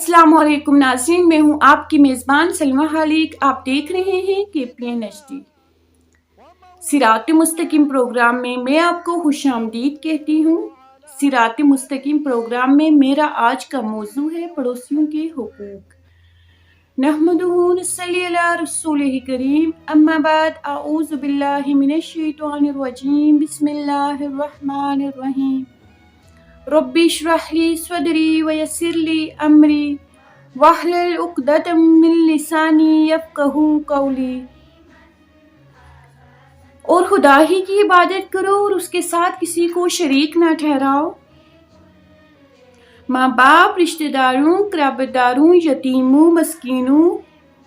अस्सलाम वालेकुम नाज़रीन, मैं हूँ आपकी मेज़बान सलमा खालिक। आप देख रहे हैं KPN HD। सिरात मुस्तकीम प्रोग्राम में मैं आपको खुशामदीद कहती हूँ। सिरात मुस्तकीम प्रोग्राम में मेरा आज का मौजू है पड़ोसियों के हुकूक। नहमदुहु व नसल्ली अला रसूलिही करीम, अम्मा बाद, अऊज़ु बिल्लाहि मिनश शैतानिर रजीम, बिस्मिल्लाहिर रहमानिर रहीम। रब्बि इश्रह ली सदरी व यस्सिर ली अमरी वहलुल उक़दतम मिन लिसानी यफ़क़हू क़ौली। और खुदा ही की इबादत करो और उसके साथ किसी को शरीक ना ठहराओ। माँ बाप, रिश्तेदारों, क़राबतदारों, यतीमों, मस्कीनों,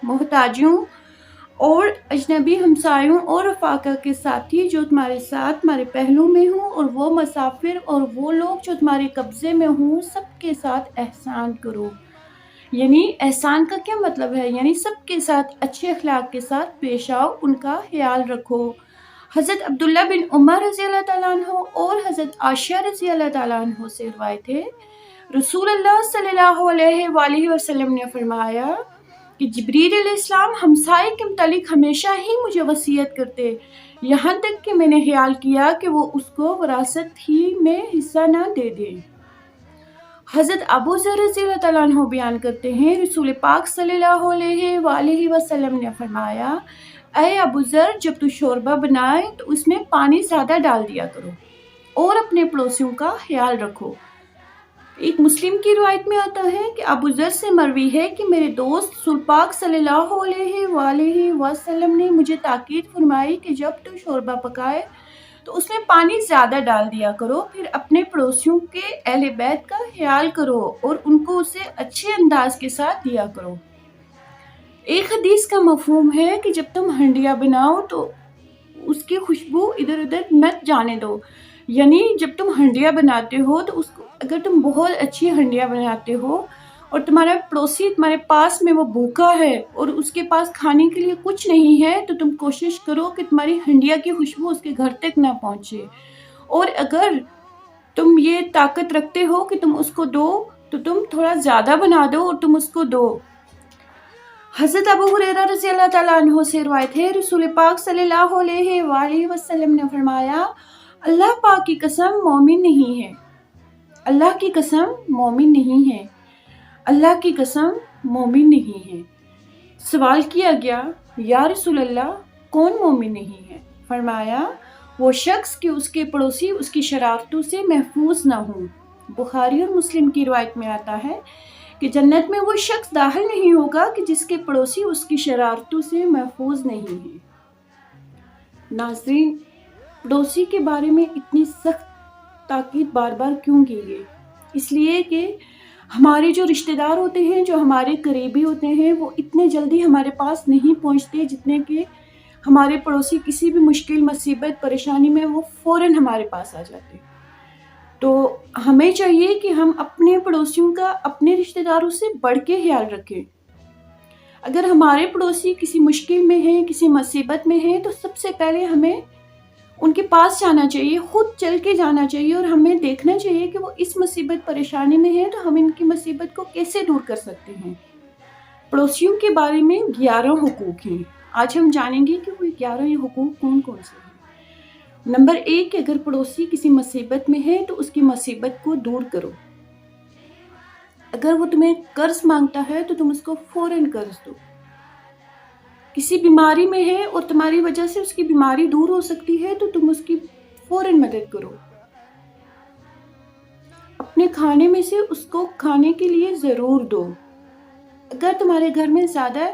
मोहताजों और अजनबी हमसायों और रफ़ाक़ा के साथी जो तुम्हारे साथ तुम्हारे पहलू में हों, और वो मुसाफिर और वो लोग जो तुम्हारे कब्ज़े में हों, सबके साथ एहसान करो। यानी एहसान का क्या मतलब है? यानी सबके साथ अच्छे अखलाक के साथ पेश आओ, उनका ख्याल रखो। हज़रत अब्दुल्ला बिन उमर रज़ी अल्लाह तआला अन्हु और हज़रत आयशा रज़ी अल्लाह तआला अन्हु से रिवायत है, रसूलुल्लाह सल्लल्लाहु अलैहि वसल्लम ने फरमाया कि जिब्रील अलैहिस्सलाम हमसाये के मुतालिक हमेशा ही मुझे वसीयत करते, यहाँ तक कि मैंने ख्याल किया कि वो उसको विरासत ही में हिस्सा ना दे दें। हज़रत अबू ज़र रज़ी अल्लाह तआला अन्हु बयान करते हैं, रसूल पाक सल्लल्लाहु अलैहि वसल्लम ने फरमाया, ऐ अबू ज़र, जब तू शोरबा बनाए तो उसमें पानी ज़्यादा डाल दिया करो और अपने पड़ोसियों का ख्याल रखो। एक मुस्लिम की रिवायत में आता है कि अबू ज़र से मरवी है कि मेरे दोस्त रसूल पाक सल्लल्लाहु अलैहि वसल्लम ने मुझे ताकीद फरमाई कि जब तू शोरबा पकाए तो उसमें पानी ज़्यादा डाल दिया करो, फिर अपने पड़ोसियों के अहले बैत का ख्याल करो और उनको उसे अच्छे अंदाज के साथ दिया करो। एक हदीस का मफहूम है कि जब तुम हंडिया बनाओ तो उसकी खुशबू इधर उधर मत जाने दो। यानी जब तुम हंडिया बनाते हो तो उसको, अगर तुम बहुत अच्छी हंडिया बनाते हो और तुम्हारा पड़ोसी तुम्हारे पास में वो भूखा है और उसके पास खाने के लिए कुछ नहीं है, तो तुम कोशिश करो कि तुम्हारी हंडिया की खुशबू उसके घर तक ना पहुंचे। और अगर तुम ये ताकत रखते हो कि तुम उसको दो, तो तुम थोड़ा ज़्यादा बना दो और तुम उसको दो। हज़रत अबू हुरैरा रज़ी अल्लाह तआला अन्हु से रिवायत है, रसूल पाक सल्लल्लाहु अलैहि वसल्लम ने फरमाया, अल्लाह पाक की कसम मोमिन नहीं है, अल्लाह की कसम मोमिन नहीं है, अल्लाह की कसम मोमिन नहीं है। सवाल किया गया, या रसूल अल्लाह, कौन मोमिन नहीं है? फरमाया, वो शख्स कि उसके पड़ोसी उसकी शरारतों से महफूज ना हों। बुखारी और मुस्लिम की रिवायत में आता है कि जन्नत में वो शख्स दाखिल नहीं होगा कि जिसके पड़ोसी उसकी शरारतों से महफूज नहीं है। नाज़रीन, पड़ोसी के बारे में इतनी सख्त ताकीद बार बार क्यों की गई? इसलिए कि हमारे जो रिश्तेदार होते हैं, जो हमारे करीबी होते हैं, वो इतने जल्दी हमारे पास नहीं पहुंचते जितने कि हमारे पड़ोसी किसी भी मुश्किल, मुसीबत, परेशानी में वो फ़ौरन हमारे पास आ जाते हैं। तो हमें चाहिए कि हम अपने पड़ोसियों का अपने रिश्तेदारों से बढ़ के ख्याल रखें। अगर हमारे पड़ोसी किसी मुश्किल में हैं, किसी मुसीबत में हैं, तो सबसे पहले हमें उनके पास जाना चाहिए, खुद चल के जाना चाहिए और हमें देखना चाहिए कि वो इस मुसीबत परेशानी में है, तो हम इनकी मुसीबत को कैसे दूर कर सकते हैं। पड़ोसियों के बारे में 11 हुकूक हैं। आज हम जानेंगे कि वो 11 हुकूक कौन कौन से हैं। नंबर 1, अगर पड़ोसी किसी मुसीबत में है तो उसकी मुसीबत को दूर करो। अगर वो तुम्हें कर्ज मांगता है तो तुम उसको फ़ौरन कर्ज दो। किसी बीमारी में है और तुम्हारी वजह से उसकी बीमारी दूर हो सकती है, तो तुम उसकी फ़ौरन मदद करो। अपने खाने में से उसको खाने के लिए ज़रूर दो। अगर तुम्हारे घर में ज़्यादा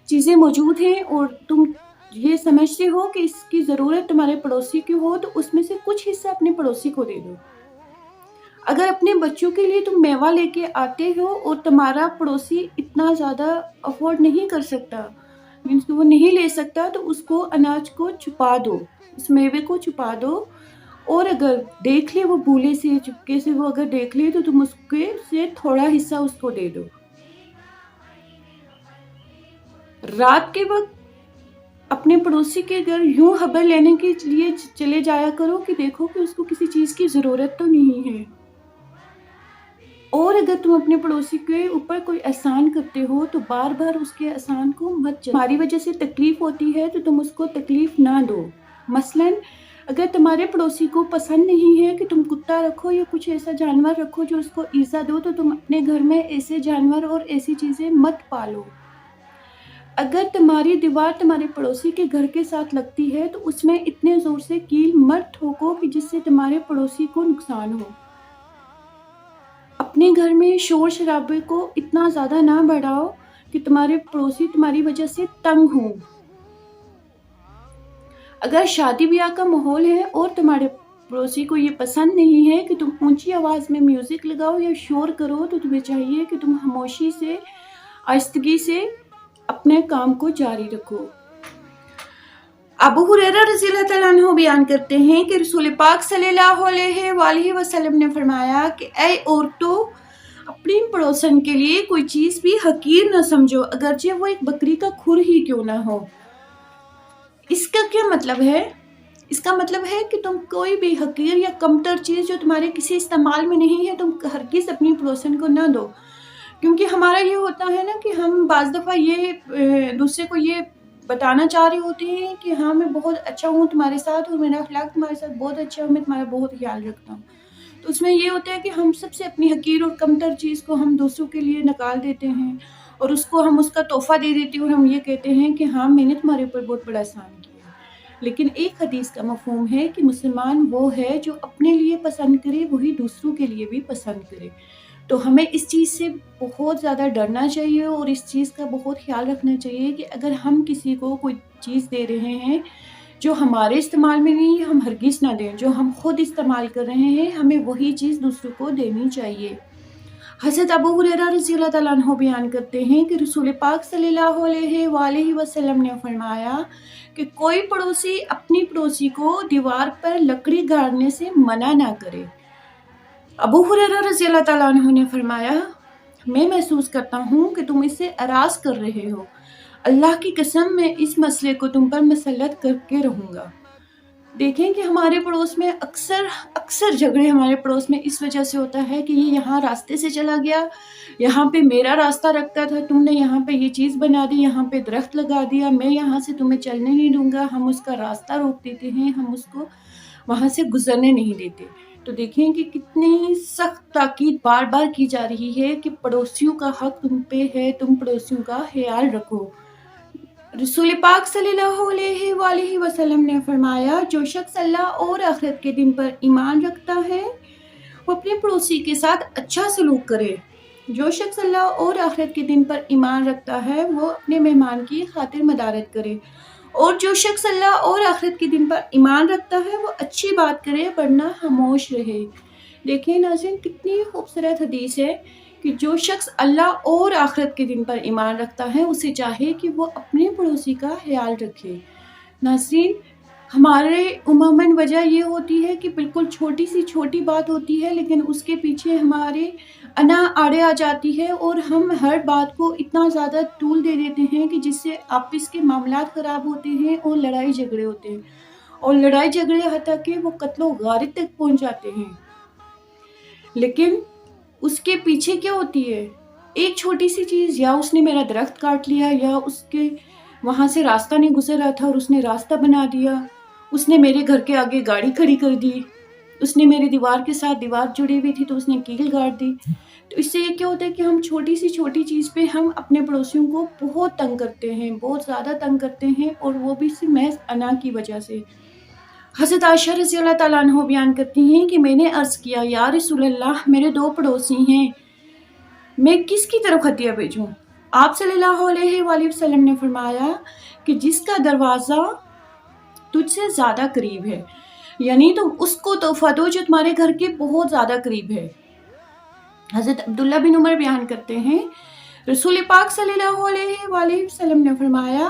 चीज़ें मौजूद हैं और तुम ये समझते हो कि इसकी ज़रूरत तुम्हारे पड़ोसी की हो, तो उसमें से कुछ हिस्सा अपने पड़ोसी को दे दो। अगर अपने बच्चों के लिए तुम मेवा लेके आते हो और तुम्हारा पड़ोसी इतना ज़्यादा अफोर्ड नहीं कर सकता, मीन्स कि वो नहीं ले सकता, तो उसको अनाज को छुपा दो, उस मेवे को छुपा दो। और अगर देख ले वो भूले से, चुपके से वो अगर देख ले, तो तुम उसके से थोड़ा हिस्सा उसको दे दो। रात के वक्त अपने पड़ोसी के घर यूं खबर लेने के लिए चले जाया करो कि देखो कि उसको किसी चीज़ की ज़रूरत तो नहीं है। اور اگر تم اپنے پڑوسی کے اوپر کوئی احسان کرتے ہو تو بار بار اس کے احسان کو مت تمہاری وجہ سے تکلیف ہوتی ہے تو تم اس کو تکلیف نہ دو۔ مثلاً اگر تمہارے پڑوسی کو پسند نہیں ہے کہ تم کتا رکھو یا کچھ ایسا جانور رکھو جو اس کو ایذا دو، تو تم اپنے گھر میں ایسے جانور اور ایسی چیزیں مت پالو۔ اگر تمہاری دیوار تمہارے پڑوسی کے گھر کے ساتھ لگتی ہے تو اس میں اتنے زور سے کیل مت ٹھوکو کہ جس سے تمہارے پڑوسی کو نقصان ہو۔ اپنے گھر میں شور شرابے کو اتنا زیادہ نہ بڑھاؤ کہ تمہارے پڑوسی تمہاری وجہ سے تنگ ہوں۔ اگر شادی بیاہ کا ماحول ہے اور تمہارے پڑوسی کو یہ پسند نہیں ہے کہ تم اونچی آواز میں میوزک لگاؤ یا شور کرو، تو تمہیں چاہیے کہ تم خاموشی سے، آہستگی سے اپنے کام کو جاری رکھو۔ ابو ہریرہ رضی اللہ تعالیٰ عنہ بیان کرتے ہیں کہ رسول پاک صلی اللہ علیہ وآلہ وسلم نے فرمایا کہ اے عورتوں، اپنی پڑوسن کے لیے کوئی چیز بھی حقیر نہ سمجھو، اگرچہ وہ ایک بکری کا کھر ہی کیوں نہ ہو۔ اس کا کیا مطلب ہے؟ اس کا مطلب ہے کہ تم کوئی بھی حقیر یا کمتر چیز جو تمہارے کسی استعمال میں نہیں ہے تم ہرگز اپنی پڑوسن کو نہ دو۔ کیونکہ ہمارا یہ ہوتا ہے نا کہ ہم بعض دفعہ یہ دوسرے کو یہ بتانا چاہ رہے ہوتے ہیں کہ ہاں میں بہت اچھا ہوں تمہارے ساتھ اور میرا اخلاق تمہارے ساتھ بہت اچھا ہے، میں تمہارا بہت خیال رکھتا ہوں۔ تو اس میں یہ ہوتا ہے کہ ہم سب سے اپنی حقیر اور کمتر چیز کو ہم دوسروں کے لیے نکال دیتے ہیں اور اس کو ہم اس کا تحفہ دے دیتے ہیں اور ہم یہ کہتے ہیں کہ ہاں میں نے تمہارے اوپر بہت بڑا احسان کیا۔ لیکن ایک حدیث کا مفہوم ہے کہ مسلمان وہ ہے جو اپنے لیے پسند کرے وہی دوسروں کے لیے بھی پسند کرے۔ تو ہمیں اس چیز سے بہت زیادہ ڈرنا چاہیے اور اس چیز کا بہت خیال رکھنا چاہیے کہ اگر ہم کسی کو کوئی چیز دے رہے ہیں جو ہمارے استعمال میں نہیں، ہم ہرگز نہ دیں۔ جو ہم خود استعمال کر رہے ہیں ہمیں وہی چیز دوسروں کو دینی چاہیے۔ حضرت ابو ہریرہ رضی اللہ تعالیٰ عنہ بیان کرتے ہیں کہ رسول پاک صلی اللہ علیہ وآلہ وسلم نے فرمایا کہ کوئی پڑوسی اپنی پڑوسی کو دیوار پر لکڑی گاڑنے سے منع نہ کرے۔ ابو ہریرہ رضی اللہ تعالیٰ عنہ نے فرمایا، میں محسوس کرتا ہوں کہ تم اسے اراض کر رہے ہو، اللہ کی قسم میں اس مسئلے کو تم پر مسلط کر کے رہوں گا۔ دیکھیں کہ ہمارے پڑوس میں اکثر جھگڑے ہمارے پڑوس میں اس وجہ سے ہوتا ہے کہ یہ یہاں راستے سے چلا گیا، یہاں پہ میرا راستہ رکھتا تھا، تم نے یہاں پہ یہ چیز بنا دی، یہاں پہ درخت لگا دیا، میں یہاں سے تمہیں چلنے نہیں دوں گا، ہم اس کا راستہ روک دیتے ہیں، ہم اس کو وہاں سے گزرنے نہیں دیتے۔ تو دیکھیں کہ کتنی سخت تاکید بار بار کی جا رہی ہے کہ پڑوسیوں کا حق تم پہ ہے، تم پڑوسیوں کا خیال رکھو۔ رسول پاک صلی اللہ علیہ وآلہ وسلم نے فرمایا، جو شخص اللہ اور آخرت کے دن پر ایمان رکھتا ہے وہ اپنے پڑوسی کے ساتھ اچھا سلوک کرے۔ جو شخص اللہ اور آخرت کے دن پر ایمان رکھتا ہے وہ اپنے مہمان کی خاطر مدارت کرے، اور جو شخص اللہ اور آخرت کے دن پر ایمان رکھتا ہے وہ اچھی بات کرے ورنہ خاموش رہے۔ دیکھیں ناظرین کتنی خوبصورت حدیث ہے کہ جو شخص اللہ اور آخرت کے دن پر ایمان رکھتا ہے اسے چاہے کہ وہ اپنے پڑوسی کا خیال رکھے۔ ناظرین ہمارے عموماً وجہ یہ ہوتی ہے کہ بالکل چھوٹی سی چھوٹی بات ہوتی ہے لیکن اس کے پیچھے ہمارے انا آڑے آ جاتی ہے اور ہم ہر بات کو اتنا زیادہ طول دے دیتے ہیں کہ جس سے آپس کے معاملات خراب ہوتے ہیں اور لڑائی جھگڑے ہوتے ہیں، اور لڑائی جھگڑے حتیٰ کہ وہ قتل و غارت تک پہنچ جاتے ہیں۔ لیکن اس کے پیچھے کیا ہوتی ہے؟ ایک چھوٹی سی چیز، یا اس نے میرا درخت کاٹ لیا، یا اس کے وہاں سے راستہ نہیں گزر رہا تھا اور اس نے راستہ بنا دیا، اس نے میرے گھر کے آگے گاڑی کھڑی کر دی، اس نے میری دیوار کے ساتھ دیوار جڑی ہوئی تھی تو اس نے کیل گاڑ دی۔ تو اس سے یہ کیا ہوتا ہے کہ ہم چھوٹی سی چھوٹی چیز پہ ہم اپنے پڑوسیوں کو بہت تنگ کرتے ہیں، بہت زیادہ تنگ کرتے ہیں، اور وہ بھی صرف محض انا کی وجہ سے۔ حضرت عائشہ رضی اللہ تعالیٰ عنہ بیان کرتی ہیں کہ میں نے عرض کیا، یا رسول اللہ میرے 2 پڑوسی ہیں، میں کس کی طرف ہدیہ بھیجوں؟ آپ صلی اللہ علیہ وآلہ وسلم نے فرمایا کہ جس کا دروازہ تجھ سے زیادہ قریب ہے، یعنی تم اس کو تحفہ دو جو تمہارے گھر کے بہت زیادہ قریب ہے۔ حضرت عبداللہ بن عمر بیان کرتے ہیں رسول پاک صلی اللہ علیہ وآلہ وسلم نے فرمایا،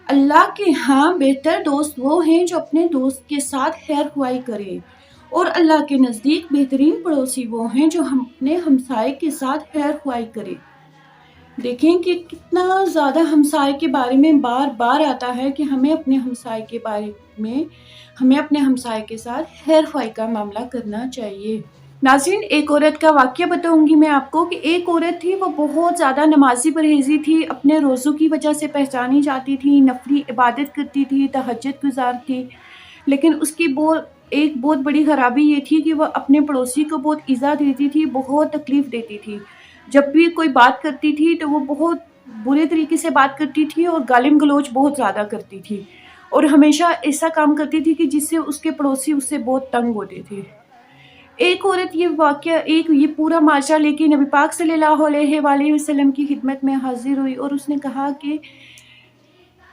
اللہ کے ہاں بہتر دوست وہ ہیں جو اپنے دوست کے ساتھ خیر خواہی کرے، اور اللہ کے نزدیک بہترین پڑوسی وہ ہیں جو اپنے ہمسائے کے ساتھ خیر خواہی کرے۔ دیکھیں کہ کتنا زیادہ ہمسائے کے بارے میں بار بار آتا ہے کہ ہمیں اپنے ہمسائے کے بارے میں ہمیں اپنے ہمسائے کے ساتھ خیر خواہی کا معاملہ کرنا چاہیے۔ नाज़रीन, एक औरत का वाक़या बताऊँगी मैं आपको कि एक औरत थी, वो बहुत ज़्यादा नमाज़ी परहेज़ी थी, अपने रोज़ों की वजह से पहचानी जाती थी, नफ़ली इबादत करती थी, तहज्जुद गुज़ार थी। लेकिन उसकी एक बहुत बड़ी ख़राबी ये थी कि वह अपने पड़ोसी को बहुत ईज़ा देती थी, बहुत तकलीफ़ देती थी। जब भी कोई बात करती थी तो वो बहुत बुरे तरीके से बात करती थी और गालिम-गलौच बहुत ज़्यादा करती थी, और हमेशा ऐसा काम करती थी कि जिससे उसके पड़ोसी उससे बहुत तंग होते थे। एक औरत ये पूरा माजरा लेके नबी पाक सल्लल्लाहु अलैहि वसल्लम की खिदमत में हाज़िर हुई और उसने कहा कि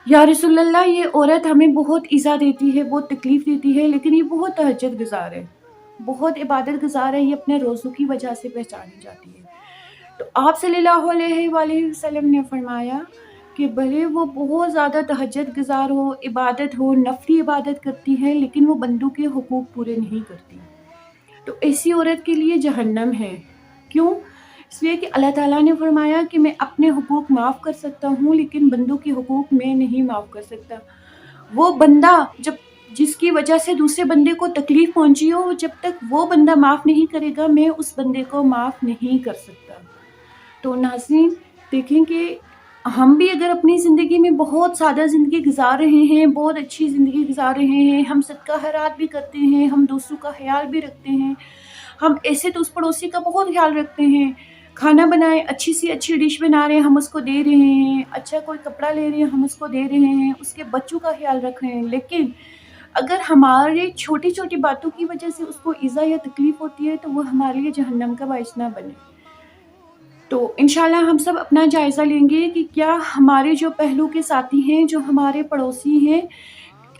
या रसूलल्लाह, ये औरत हमें बहुत ईज़ा देती है, बहुत तकलीफ़ देती है, लेकिन ये बहुत तहज्जुद गुज़ार है, बहुत इबादत गुज़ार है, ये अपने रोज़ों की वजह से पहचानी जाती है। तो आप सल्लल्लाहु अलैहि वसल्लम ने फरमाया कि भले वो बहुत ज़्यादा तहज्जुद गुज़ार हो, इबादत हो, नफ़ली इबादत करती है, लेकिन वो बंदों के हुकूक पूरे नहीं करती। तो ऐसी औरत के लिए जहन्नम है। क्यों? इसलिए कि अल्लाह ताला ने फरमाया कि मैं अपने हुकूक माफ़ कर सकता हूँ, लेकिन बंदों के हुकूक मैं नहीं माफ़ कर सकता। वो बंदा जब जिसकी वजह से दूसरे बंदे को तकलीफ़ पहुँची हो, जब तक वो बंदा माफ़ नहीं करेगा, मैं उस बंदे को माफ़ नहीं कर सकता। तो नाज़रीन, देखें कि हम भी अगर अपनी ज़िंदगी में बहुत सादा ज़िंदगी गुज़ार रहे हैं, बहुत अच्छी ज़िंदगी गुज़ार रहे हैं, हम सदका खैरात भी करते हैं, हम दूसरों का ख़याल भी रखते हैं, हम ऐसे तो उस पड़ोसी का बहुत ख़याल रखते हैं, खाना बनाए, अच्छी सी अच्छी डिश बना रहे हैं, हम उसको दे रहे हैं, अच्छा कोई कपड़ा ले रहे हैं, हम उसको दे रहे हैं, उसके बच्चों का ख़याल रख रहे हैं, लेकिन अगर हमारे छोटी-छोटी बातों की वजह से उसको ईज़ा या तकलीफ़ होती है, तो वो हमारे लिए जहन्नम का बाइस ना बने। तो इंशाल्लाह हम सब अपना जायज़ा लेंगे कि क्या हमारे जो पहलू के साथी हैं, जो हमारे पड़ोसी हैं,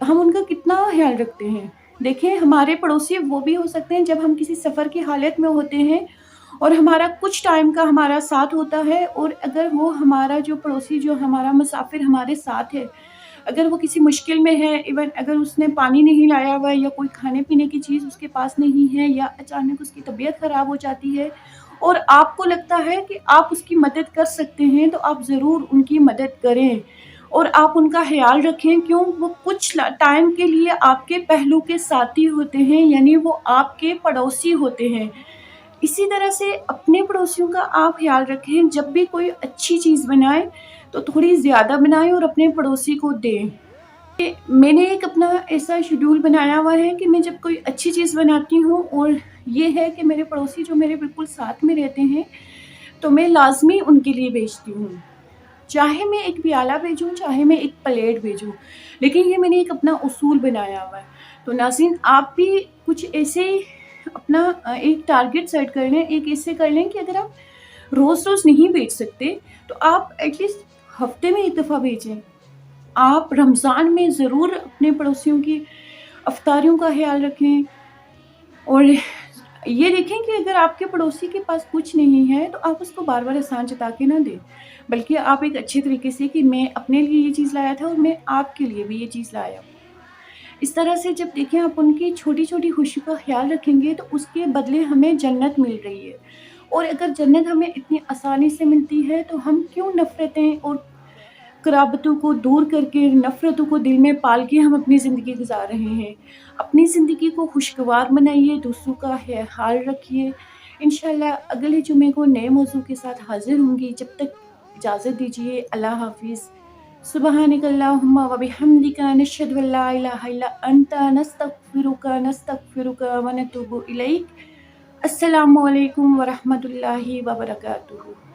हम उनका कितना ख़याल रखते हैं। देखिए, हमारे पड़ोसी वो भी हो सकते हैं जब हम किसी सफ़र की हालत में होते हैं और हमारा कुछ टाइम का हमारा साथ होता है, और अगर वो हमारा जो पड़ोसी, जो हमारा मुसाफ़िर हमारे साथ है, अगर वो किसी मुश्किल में है, इवन अगर उसने पानी नहीं लाया हुआ है या कोई खाने-पीने की चीज़ उसके पास नहीं है, या अचानक उसकी तबीयत ख़राब हो जाती है और आपको लगता है कि आप उसकी मदद कर सकते हैं, तो आप ज़रूर उनकी मदद करें और आप उनका ख़याल रखें। क्यों? वो कुछ टाइम के लिए आपके पहलू के साथी होते हैं, यानी वो आपके पड़ोसी होते हैं। इसी तरह से अपने पड़ोसियों का आप ख़याल रखें, जब भी कोई अच्छी चीज़ बनाएँ तो थोड़ी ज़्यादा बनाएँ और अपने पड़ोसी को दें। मैंने एक अपना ऐसा शेड्यूल बनाया हुआ है कि मैं जब कोई अच्छी चीज़ बनाती हूँ, और ये है कि मेरे पड़ोसी जो मेरे बिल्कुल साथ में रहते हैं, तो मैं लाज़मी उनके लिए भेजती हूँ। चाहे मैं एक प्याला भेजूँ, चाहे मैं एक प्लेट भेजूँ, लेकिन ये मैंने एक अपना उसूल बनाया हुआ है। तो नाज़रीन, आप भी कुछ ऐसे अपना एक टारगेट सेट कर लें, एक ऐसे कर लें कि अगर आप रोज़-रोज़ नहीं भेज सकते, तो आप एटलीस्ट हफ़्ते में 1 दफ़ा भेजें। आप रमज़ान में ज़रूर अपने पड़ोसियों की अफ़तारियों का ख़याल रखें, और ये देखें कि अगर आपके पड़ोसी के पास कुछ नहीं है, तो आप उसको बार-बार एहसान जता के ना दें, बल्कि आप एक अच्छे तरीके से कि मैं अपने लिए ये चीज़ लाया था और मैं आपके लिए भी ये चीज़ लाया हूँ। इस तरह से जब देखें आप उनकी छोटी-छोटी खुशी का ख़याल रखेंगे, तो उसके बदले हमें जन्नत मिल रही है, और अगर जन्नत हमें इतनी आसानी से मिलती है, तो हम क्यों नफ़रतें और क़राबतों को दूर करके, नफ़रतों को दिल में पाल के हम अपनी ज़िंदगी गुज़ार रहे हैं। अपनी ज़िंदगी को खुशगवार बनाइए, दूसरों का ख़याल रखिए। इंशाअल्लाह अगले जुमे को नए मौज़ू के साथ हाज़िर होंगी। जब तक इजाज़त दीजिए, अल्लाह हाफ़िज़। सुब्हानकल्लाहुम्मा व बिहम्दिका नशहदु अल्ला इलाहा इल्ला अंता नस्तगफिरुका व नतूबु इलैक। अस्सलामु अलैकुम व रहमतुल्लाहि व बरकातुहू।